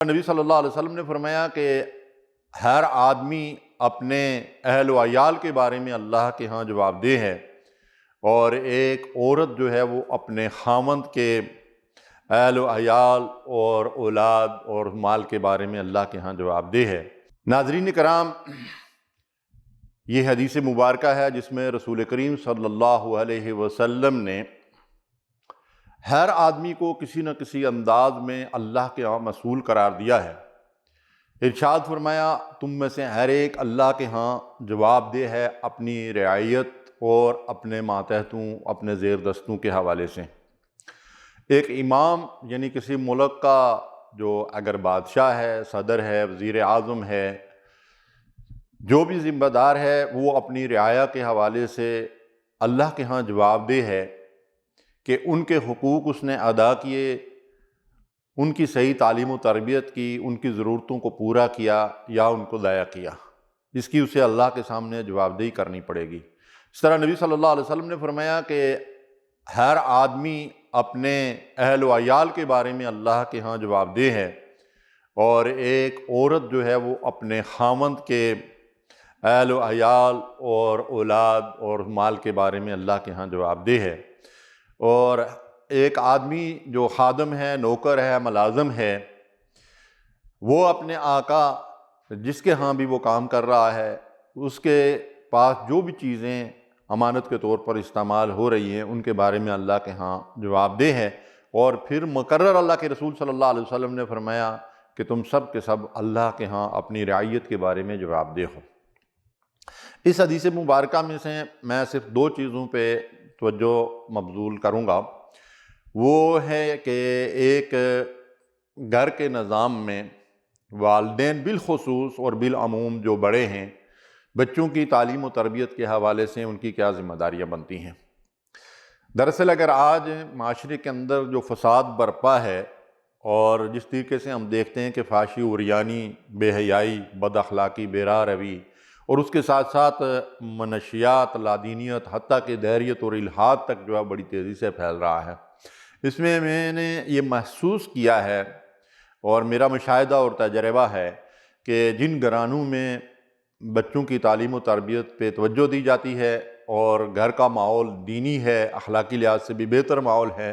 نبی صلی اللہ علیہ وسلم نے فرمایا کہ ہر آدمی اپنے اہل و عیال کے بارے میں اللہ کے ہاں جواب دہ ہے، اور ایک عورت جو ہے وہ اپنے خاوند کے اہل و عیال اور اولاد اور مال کے بارے میں اللہ کے ہاں جواب دہ ہے۔ ناظرین کرام، یہ حدیث مبارکہ ہے جس میں رسول کریم صلی اللہ علیہ وسلم نے ہر آدمی کو کسی نہ کسی انداز میں اللہ کے ہاں مسئول قرار دیا ہے۔ ارشاد فرمایا، تم میں سے ہر ایک اللہ کے ہاں جواب دہ ہے اپنی رعایت اور اپنے ماتحتوں، اپنے زیر دستوں کے حوالے سے۔ ایک امام یعنی کسی ملک کا جو اگر بادشاہ ہے، صدر ہے، وزیر اعظم ہے، جو بھی ذمہ دار ہے، وہ اپنی رعایا کے حوالے سے اللہ کے ہاں جواب دہ ہے کہ ان کے حقوق اس نے ادا کیے، ان کی صحیح تعلیم و تربیت کی، ان کی ضرورتوں کو پورا کیا یا ان کو ضائع کیا، اس کی اسے اللہ کے سامنے جواب دہی کرنی پڑے گی۔ اس طرح نبی صلی اللہ علیہ وسلم نے فرمایا کہ ہر آدمی اپنے اہل و عیال کے بارے میں اللہ کے ہاں جواب دہ ہے، اور ایک عورت جو ہے وہ اپنے خاوند کے اہل و عیال اور اولاد اور مال کے بارے میں اللہ کے ہاں جواب دہ ہے، اور ایک آدمی جو خادم ہے، نوکر ہے، ملازم ہے، وہ اپنے آقا جس کے ہاں بھی وہ کام کر رہا ہے، اس کے پاس جو بھی چیزیں امانت کے طور پر استعمال ہو رہی ہیں ان کے بارے میں اللہ کے ہاں جواب دہ ہے۔ اور پھر مقرر اللہ کے رسول صلی اللہ علیہ وسلم نے فرمایا کہ تم سب کے سب اللہ کے ہاں اپنی رعیت کے بارے میں جواب دہ ہو۔ اس حدیث مبارکہ میں سے میں صرف دو چیزوں پہ توجہ مبذول کروں گا۔ وہ ہے کہ ایک گھر کے نظام میں والدین بالخصوص اور بالعموم جو بڑے ہیں، بچوں کی تعلیم و تربیت کے حوالے سے ان کی کیا ذمہ داریاں بنتی ہیں۔ دراصل اگر آج معاشرے کے اندر جو فساد برپا ہے، اور جس طریقے سے ہم دیکھتے ہیں کہ فحاشی، عریانی، بے حیائی، بد اخلاقی، بے راہ روی، اور اس کے ساتھ ساتھ منشیات، لادینیت، حتیٰ کہ دہریت اور الحاد تک جو ہے بڑی تیزی سے پھیل رہا ہے، اس میں میں نے یہ محسوس کیا ہے اور میرا مشاہدہ اور تجربہ ہے کہ جن گھرانوں میں بچوں کی تعلیم و تربیت پہ توجہ دی جاتی ہے اور گھر کا ماحول دینی ہے، اخلاقی لحاظ سے بھی بہتر ماحول ہے،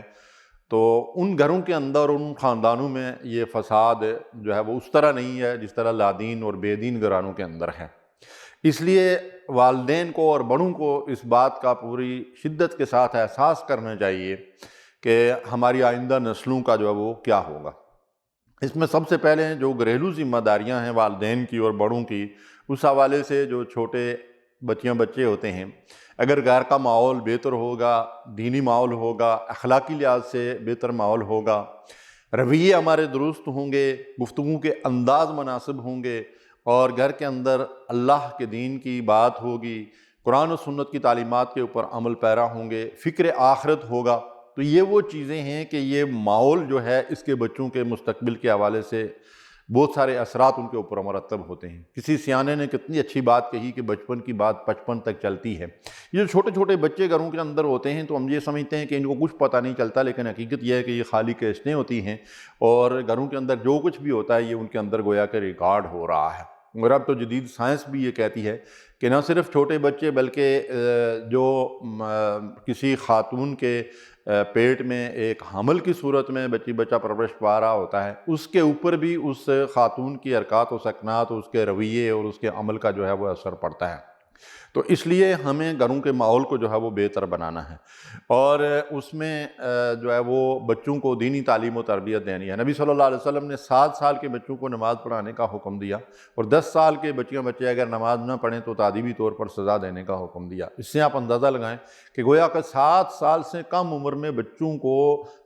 تو ان گھروں کے اندر، ان خاندانوں میں یہ فساد جو ہے وہ اس طرح نہیں ہے جس طرح لادین اور بے دین گھرانوں کے اندر ہے۔ اس لیے والدین کو اور بڑوں کو اس بات کا پوری شدت کے ساتھ احساس کرنا چاہیے کہ ہماری آئندہ نسلوں کا جو ہے وہ کیا ہوگا۔ اس میں سب سے پہلے جو گھریلو ذمہ داریاں ہیں والدین کی اور بڑوں کی، اس حوالے سے جو چھوٹے بچے ہوتے ہیں، اگر گھر کا ماحول بہتر ہوگا، دینی ماحول ہوگا، اخلاقی لحاظ سے بہتر ماحول ہوگا، رویے ہمارے درست ہوں گے، گفتگو کے انداز مناسب ہوں گے، اور گھر کے اندر اللہ کے دین کی بات ہوگی، قرآن و سنت کی تعلیمات کے اوپر عمل پیرا ہوں گے، فکر آخرت ہوگا، تو یہ وہ چیزیں ہیں کہ یہ ماحول جو ہے اس کے بچوں کے مستقبل کے حوالے سے بہت سارے اثرات ان کے اوپر مرتب ہوتے ہیں۔ کسی سیانے نے کتنی اچھی بات کہی کہ بچپن کی بات بچپن تک چلتی ہے۔ یہ چھوٹے چھوٹے بچے گھروں کے اندر ہوتے ہیں تو ہم یہ سمجھتے ہیں کہ ان کو کچھ پتہ نہیں چلتا، لیکن حقیقت یہ ہے کہ یہ خالی کیسٹیں ہوتی ہیں، اور گھروں کے اندر جو کچھ بھی ہوتا ہے یہ ان کے اندر گویا کہ ریکارڈ ہو رہا ہے۔ اور اب تو جدید سائنس بھی یہ کہتی ہے کہ نہ صرف چھوٹے بچے بلکہ جو کسی خاتون کے پیٹ میں ایک حمل کی صورت میں بچہ پرورش پا رہا ہوتا ہے، اس کے اوپر بھی اس خاتون کی حرکات و سکنات، اس کے رویے اور اس کے عمل کا جو ہے وہ اثر پڑتا ہے۔ تو اس لیے ہمیں گھروں کے ماحول کو جو ہے وہ بہتر بنانا ہے، اور اس میں جو ہے وہ بچوں کو دینی تعلیم و تربیت دینی ہے۔ نبی صلی اللہ علیہ وسلم نے 7 سال کے بچوں کو نماز پڑھانے کا حکم دیا، اور 10 سال کے بچے اگر نماز نہ پڑھیں تو تعدیبی طور پر سزا دینے کا حکم دیا۔ اس سے آپ اندازہ لگائیں کہ گویا کہ 7 سال سے کم عمر میں بچوں کو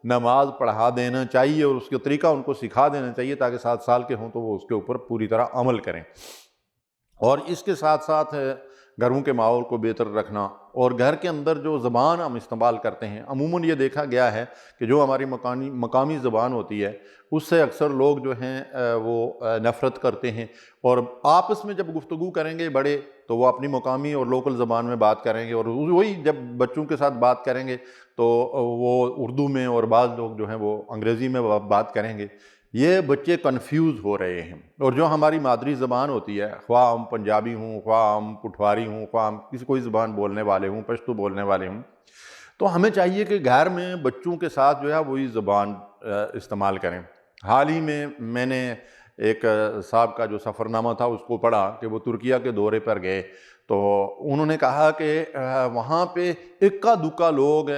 نماز پڑھا دینا چاہیے، اور اس کے طریقہ ان کو سکھا دینا چاہیے تاکہ 7 سال کے ہوں تو وہ اس کے اوپر پوری طرح عمل کریں۔ اور اس کے ساتھ ساتھ گھروں کے ماحول کو بہتر رکھنا، اور گھر کے اندر جو زبان ہم استعمال کرتے ہیں، عموماً یہ دیکھا گیا ہے کہ جو ہماری مقامی زبان ہوتی ہے اس سے اکثر لوگ جو ہیں وہ نفرت کرتے ہیں، اور آپس میں جب گفتگو کریں گے بڑے تو وہ اپنی مقامی اور لوکل زبان میں بات کریں گے، اور وہی جب بچوں کے ساتھ بات کریں گے تو وہ اردو میں، اور بعض لوگ جو ہیں وہ انگریزی میں بات کریں گے۔ یہ بچے کنفیوز ہو رہے ہیں، اور جو ہماری مادری زبان ہوتی ہے، خواہ ہم پنجابی ہوں، خواہ ہم پٹھواری ہوں، خواہ ہم کوئی زبان بولنے والے ہوں، پشتو بولنے والے ہوں، تو ہمیں چاہیے کہ گھر میں بچوں کے ساتھ جو ہے وہی زبان استعمال کریں۔ حال ہی میں نے ایک صاحب کا جو سفر نامہ تھا اس کو پڑھا کہ وہ ترکیہ کے دورے پر گئے، تو انہوں نے کہا کہ وہاں پہ اکا دکا لوگ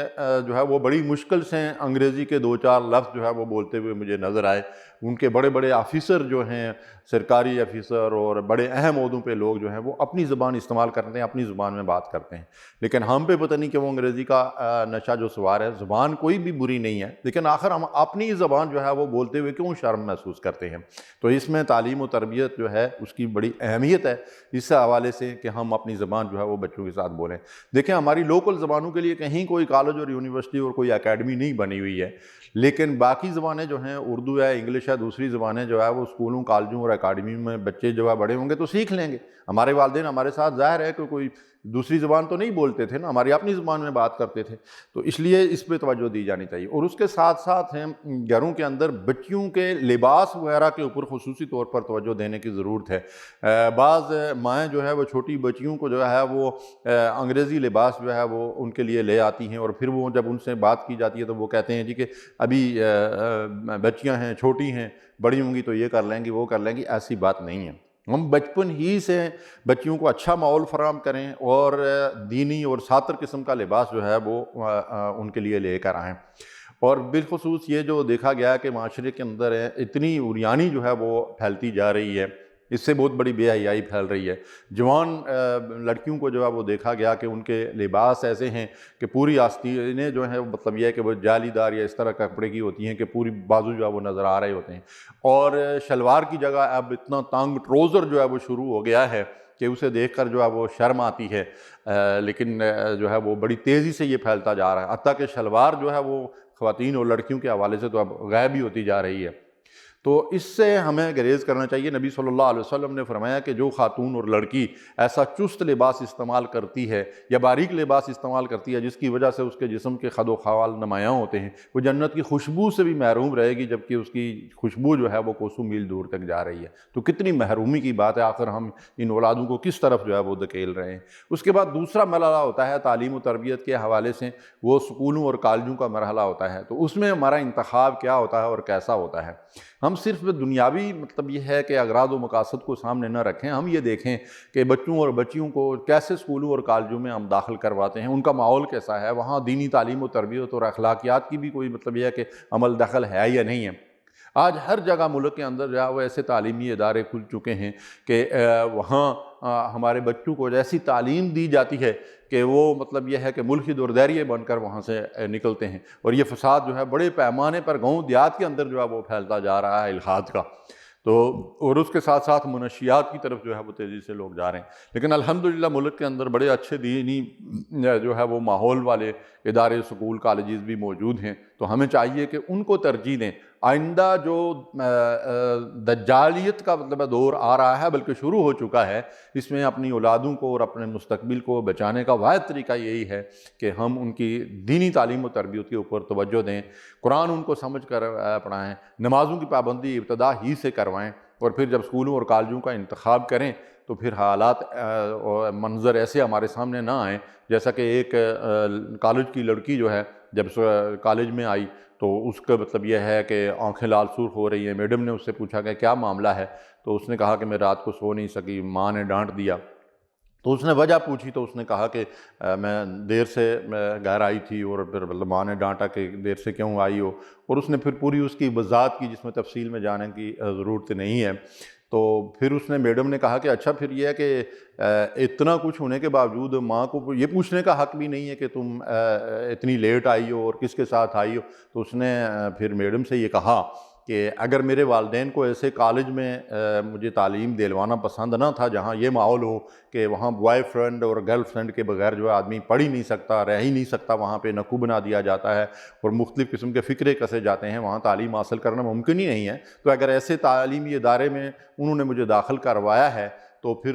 جو ہے وہ بڑی مشکل سے انگریزی کے 2-4 لفظ جو ہے وہ بولتے ہوئے مجھے نظر آئے۔ ان کے بڑے بڑے آفیسر جو ہیں، سرکاری آفیسر اور بڑے اہم عہدوں پہ لوگ جو ہیں وہ اپنی زبان استعمال کرتے ہیں، اپنی زبان میں بات کرتے ہیں، لیکن ہم پہ پتہ نہیں کہ وہ انگریزی کا نشہ جو سوار ہے۔ زبان کوئی بھی بری نہیں ہے، لیکن آخر ہم اپنی زبان جو ہے وہ بولتے ہوئے کیوں شرم محسوس کرتے ہیں؟ تو اس میں تعلیم و تربیت جو ہے اس کی بڑی اہمیت ہے اس حوالے سے کہ ہم اپنی زبان جو ہے وہ بچوں کے ساتھ بولیں۔ دیکھیں، ہماری لوکل زبانوں کے لیے کہیں کوئی کالج اور یونیورسٹی اور کوئی اکیڈمی نہیں بنی ہوئی ہے، لیکن باقی زبانیں جو ہیں، اردو ہے، انگلش ہے، دوسری زبانیں جو ہے وہ اسکولوں، کالجوں اور اکیڈمی میں بچے جو ہے بڑے ہوں گے تو سیکھ لیں گے۔ ہمارے والدین ہمارے ساتھ ظاہر ہے کہ کوئی دوسری زبان تو نہیں بولتے تھے نا، ہماری اپنی زبان میں بات کرتے تھے، تو اس لیے اس پہ توجہ دی جانی چاہیے۔ اور اس کے ساتھ ساتھ ہم گھروں کے اندر بچیوں کے لباس وغیرہ کے اوپر خصوصی طور پر توجہ دینے کی ضرورت ہے۔ بعض مائیں جو ہے وہ چھوٹی بچیوں کو جو ہے وہ انگریزی لباس جو ہے وہ ان کے لیے لے آتی ہیں، اور پھر وہ جب ان سے بات کی جاتی ہے تو وہ کہتے ہیں جی کہ ابھی بچیاں ہیں، چھوٹی ہیں، بڑی ہوں گی تو یہ کر لیں گی، وہ کر لیں گی۔ ایسی بات نہیں ہے۔ ہم بچپن ہی سے بچیوں کو اچھا ماحول فراہم کریں اور دینی اور ساتر قسم کا لباس جو ہے وہ ان کے لیے لے کر آئیں۔ اور بالخصوص یہ جو دیکھا گیا کہ معاشرے کے اندر اتنی عریانی جو ہے وہ پھیلتی جا رہی ہے، اس سے بہت بڑی بے حیائی پھیل رہی ہے۔ جوان لڑکیوں کو جو ہے وہ دیکھا گیا کہ ان کے لباس ایسے ہیں کہ پوری آستینیں جو ہیں مطلب یہ ہے کہ وہ جالی دار یا اس طرح کپڑے کی ہوتی ہیں کہ پوری بازو جو ہے وہ نظر آ رہے ہوتے ہیں، اور شلوار کی جگہ اب اتنا تنگ ٹروزر جو ہے وہ شروع ہو گیا ہے کہ اسے دیکھ کر جو ہے وہ شرم آتی ہے، لیکن جو ہے وہ بڑی تیزی سے یہ پھیلتا جا رہا ہے، حتیٰ کہ شلوار جو ہے وہ خواتین اور لڑکیوں کے حوالے سے تو اب غائب ہی ہوتی جا رہی ہے۔ تو اس سے ہمیں گریز کرنا چاہیے۔ نبی صلی اللہ علیہ وسلم نے فرمایا کہ جو خاتون اور لڑکی ایسا چست لباس استعمال کرتی ہے یا باریک لباس استعمال کرتی ہے جس کی وجہ سے اس کے جسم کے خد و خال نمایاں ہوتے ہیں، وہ جنت کی خوشبو سے بھی محروم رہے گی، جبکہ اس کی خوشبو جو ہے وہ کوسوں میل دور تک جا رہی ہے۔ تو کتنی محرومی کی بات ہے، آخر ہم ان اولادوں کو کس طرف جو ہے وہ دھکیل رہے ہیں۔ اس کے بعد دوسرا مرحلہ ہوتا ہے تعلیم و تربیت کے حوالے سے، وہ سکولوں اور کالجوں کا مرحلہ ہوتا ہے۔ تو اس میں ہمارا انتخاب کیا ہوتا ہے اور کیسا ہوتا ہے؟ ہم صرف دنیاوی مطلب یہ ہے کہ اغراض و مقاصد کو سامنے نہ رکھیں، ہم یہ دیکھیں کہ بچوں اور بچیوں کو کیسے اسکولوں اور کالجوں میں ہم داخل کرواتے ہیں، ان کا ماحول کیسا ہے، وہاں دینی تعلیم و تربیت اور اخلاقیات کی بھی کوئی مطلب یہ ہے کہ عمل دخل ہے یا نہیں ہے۔ آج ہر جگہ ملک کے اندر جو ہے وہ ایسے تعلیمی ادارے کھل چکے ہیں کہ وہاں ہمارے بچوں کو ایسی تعلیم دی جاتی ہے کہ وہ مطلب یہ ہے کہ ملحد اور دہریے بن کر وہاں سے نکلتے ہیں، اور یہ فساد جو ہے بڑے پیمانے پر گاؤں دیہات کے اندر جو ہے وہ پھیلتا جا رہا ہے الحاد کا۔ تو اور اس کے ساتھ ساتھ منشیات کی طرف جو ہے وہ تیزی سے لوگ جا رہے ہیں، لیکن الحمدللہ ملک کے اندر بڑے اچھے دینی جو ہے وہ ماحول والے ادارے، سکول، کالجز بھی موجود ہیں، تو ہمیں چاہیے کہ ان کو ترجیح دیں۔ آئندہ جو دجالیت کا مطلب دور آ رہا ہے بلکہ شروع ہو چکا ہے، اس میں اپنی اولادوں کو اور اپنے مستقبل کو بچانے کا واحد طریقہ یہی ہے کہ ہم ان کی دینی تعلیم و تربیت کے اوپر توجہ دیں، قرآن ان کو سمجھ کر پڑھائیں، نمازوں کی پابندی ابتدا ہی سے کروائیں، اور پھر جب اسکولوں اور کالجوں کا انتخاب کریں تو پھر حالات اور منظر ایسے ہمارے سامنے نہ آئیں جیسا کہ ایک کالج کی لڑکی جو ہے جب کالج میں آئی تو اس کا مطلب یہ ہے کہ آنکھیں لال سرخ ہو رہی ہیں، میڈم نے اس سے پوچھا کہ کیا معاملہ ہے، تو اس نے کہا کہ میں رات کو سو نہیں سکی، ماں نے ڈانٹ دیا۔ تو اس نے وجہ پوچھی تو اس نے کہا کہ میں دیر سے گھر آئی تھی، اور پھر ماں نے ڈانٹا کہ دیر سے کیوں آئی ہو، اور اس نے پھر پوری اس کی وضاحت کی جس میں تفصیل میں جانے کی ضرورت نہیں ہے۔ تو پھر اس نے میڈم نے کہا کہ اچھا پھر یہ ہے کہ اتنا کچھ ہونے کے باوجود ماں کو یہ پوچھنے کا حق بھی نہیں ہے کہ تم اتنی لیٹ آئی ہو اور کس کے ساتھ آئی ہو؟ تو اس نے پھر میڈم سے یہ کہا کہ اگر میرے والدین کو ایسے کالج میں مجھے تعلیم دلوانا پسند نہ تھا جہاں یہ ماحول ہو کہ وہاں بوائے فرینڈ اور گرل فرینڈ کے بغیر جو ہے آدمی پڑھ ہی نہیں سکتا، رہ ہی نہیں سکتا، وہاں پہ نکو بنا دیا جاتا ہے اور مختلف قسم کے فکرے کسے جاتے ہیں، وہاں تعلیم حاصل کرنا ممکن ہی نہیں ہے، تو اگر ایسے تعلیمی ادارے میں انہوں نے مجھے داخل کروایا ہے تو پھر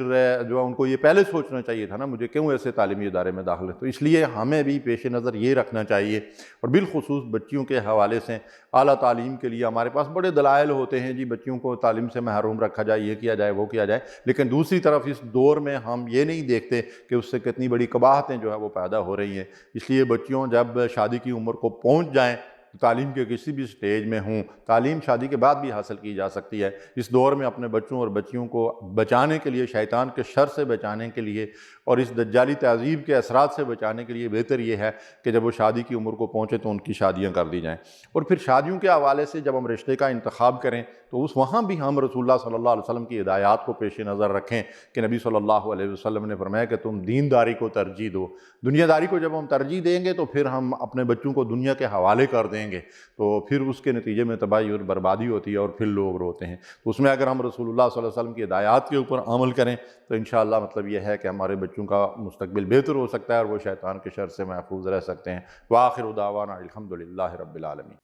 جو ہے ان کو یہ پہلے سوچنا چاہیے تھا نا مجھے کیوں ایسے تعلیمی ادارے میں داخل ہے۔ تو اس لیے ہمیں بھی پیش نظر یہ رکھنا چاہیے، اور بالخصوص بچیوں کے حوالے سے اعلیٰ تعلیم کے لیے ہمارے پاس بڑے دلائل ہوتے ہیں، جی بچیوں کو تعلیم سے محروم رکھا جائے، یہ کیا جائے وہ کیا جائے، لیکن دوسری طرف اس دور میں ہم یہ نہیں دیکھتے کہ اس سے کتنی بڑی قباحتیں جو ہے وہ پیدا ہو رہی ہیں۔ اس لیے بچیوں جب شادی کی عمر کو پہنچ جائیں، تعلیم کے کسی بھی سٹیج میں ہوں، تعلیم شادی کے بعد بھی حاصل کی جا سکتی ہے۔ اس دور میں اپنے بچوں اور بچیوں کو بچانے کے لیے، شیطان کے شر سے بچانے کے لیے اور اس دجالی تہذیب کے اثرات سے بچانے کے لیے بہتر یہ ہے کہ جب وہ شادی کی عمر کو پہنچے تو ان کی شادیاں کر دی جائیں۔ اور پھر شادیوں کے حوالے سے جب ہم رشتے کا انتخاب کریں تو وہاں بھی ہم رسول اللہ صلی اللہ علیہ وسلم کی ہدایات کو پیش نظر رکھیں کہ نبی صلی اللہ علیہ وسلم نے فرمایا کہ تم دینداری کو ترجیح دو۔ دنیا داری کو جب ہم ترجیح دیں گے تو پھر ہم اپنے بچوں کو دنیا کے حوالے کر دیں گے، تو پھر اس کے نتیجے میں تباہی اور بربادی ہوتی ہے اور پھر لوگ روتے ہیں۔ تو اس میں اگر ہم رسول اللہ صلی اللہ علیہ وسلم کی ہدایات کے اوپر عمل کریں تو انشاءاللہ مطلب یہ ہے کہ ہمارے بچوں کا مستقبل بہتر ہو سکتا ہے اور وہ شیطان کے شر سے محفوظ رہ سکتے ہیں۔ وآخر دعوانا الحمدللہ رب العالمین۔